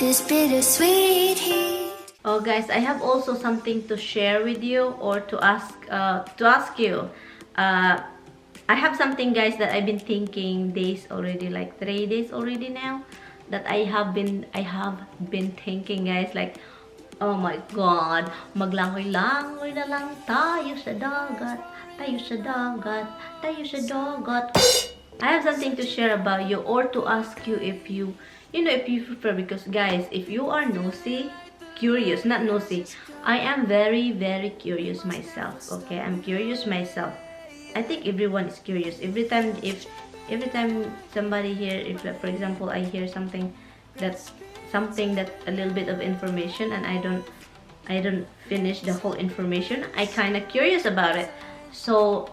this bittersweet heat. Oh guys, I have also something to share with you, or to ask you. I have something, guys, that I've been thinking days already, like 3 days already now, that I have been thinking, guys, like, oh my god, maglangoy-langoy na lang tayo sa dagat, tayo sa dagat, tayo sa dagat. I have something to share about you, or to ask you if you know, if you prefer, because guys, if you are nosy, curious, not nosy, I am very, very curious myself, okay? I'm curious myself. I think everyone is curious. Every time somebody here, if for example I hear something that a little bit of information, and I don't finish the whole information, I kind of curious about it. So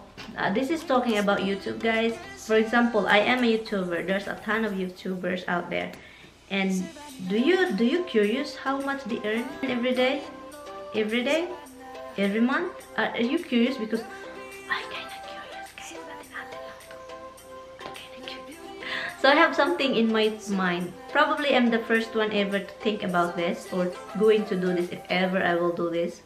this is talking about YouTube, guys. For example, I am a YouTuber. There's a ton of YouTubers out there, and do you curious how much they earn every day, every month? Are you curious? Because I kind of curious, guys. I'm kind of curious. So I have something in my mind. Probably I'm the first one ever to think about this, or going to do this, if ever I will do this.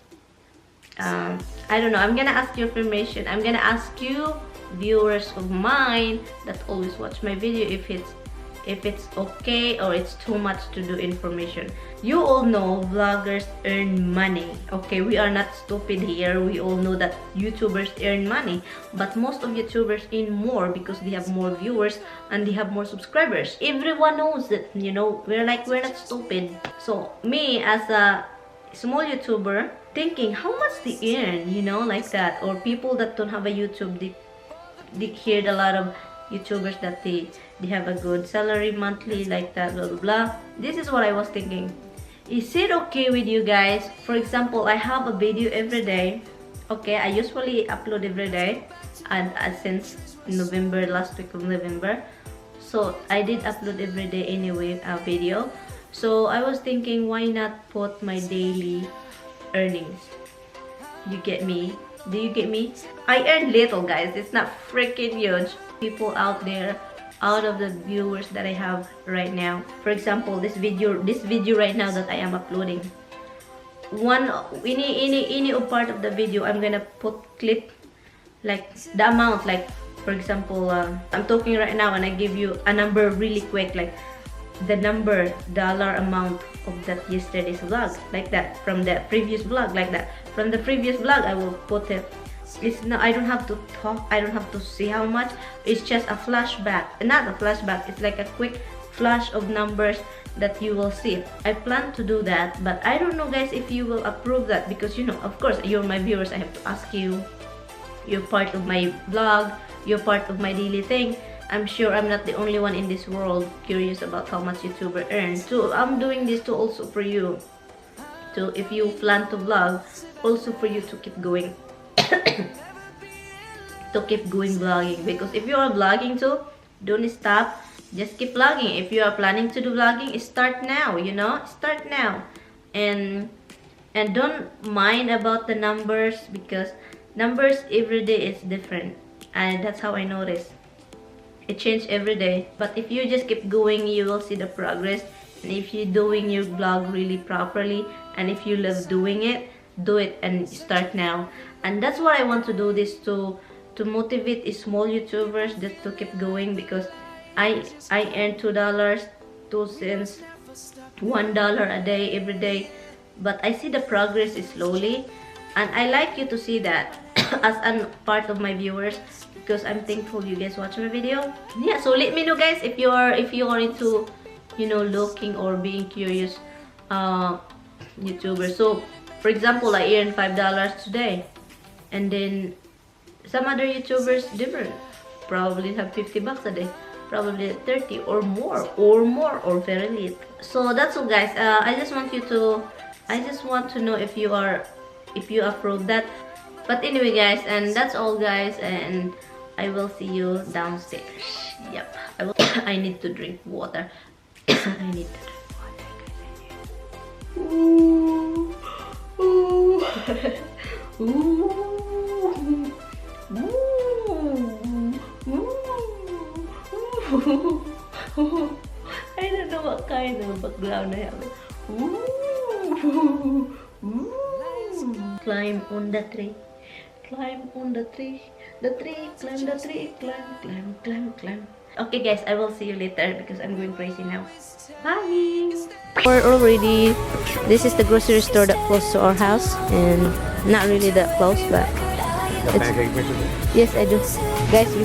I don't know. I'm gonna ask your permission. I'm gonna ask you, viewers of mine that always watch my video, if it's okay or it's too much to do information. You all know vloggers earn money, okay? We are not stupid here. We all know that YouTubers earn money, but most of YouTubers earn more because they have more viewers and they have more subscribers. Everyone knows that, you know. We're not stupid. So me, as a small YouTuber, thinking how much they earn, you know, like that. Or people that don't have a YouTube, they heard a lot of YouTubers that they have a good salary monthly, like that, blah blah blah. This is what I was thinking. Is it okay with you guys? For example, I have a video every day, okay? I usually upload every day, and since November, last week of November, so I did upload every day anyway, a video. So I was thinking, why not put my daily earnings? You get me? Do you get me? I earn little, guys. It's not freaking huge. People out there, out of the viewers that I have right now, for example, this video right now that I am uploading, any part of the video, I'm gonna put clip, like the amount, like for example, I'm talking right now and I give you a number really quick, like the dollar amount of that yesterday's vlog, like that, from the previous vlog, like that, from the previous vlog, I will put it. It's not, I don't have to talk, I don't have to see how much. It's just a flashback, not a flashback, it's like a quick flash of numbers that you will see. I plan to do that, but I don't know, guys, if you will approve that, because you know, of course, you're my viewers. I have to ask you. You're part of my vlog, you're part of my daily thing. I'm sure I'm not the only one in this world curious about how much YouTuber earns. So I'm doing this to also for you, to, if you plan to vlog, also for you to keep going. To keep going vlogging, because if you are vlogging too, don't stop, just keep vlogging. If you are planning to do vlogging, start now, you know, start now, and don't mind about the numbers, because numbers every day is different, and that's how I notice it changes every day. But if you just keep going, you will see the progress. And if you're doing your vlog really properly, and if you love doing it, do it and start now. And that's what I want to do, this to motivate small YouTubers just to keep going, because I earn $2, 2 cents, $1 a day every day, but I see the progress is slowly, and I like you to see that as a part of my viewers, because I'm thankful you guys watch my video. Yeah, so let me know, guys, if you are into, you know, looking or being curious YouTuber. So for example, I earn $5 today, and then some other YouTubers different, probably have 50 bucks a day, probably 30 or more or very late. So that's all, guys. I just want to know if you approve that. But anyway, guys, and that's all, guys, and I will see you downstairs. Yep, I need to drink water. I need to drink water, guys. Ooh. Ooh. Ooh. Ooh. Ooh. I don't know what kind of background I have. Ooh. Ooh. Climb on the tree. Climb on the tree. The tree, climb the tree, climb. Okay guys, I will see you later because I'm going crazy now. Bye! We're already, this is the grocery store that close to our house, and not really that close, but The pancake mixer? yes, I do. Guys, we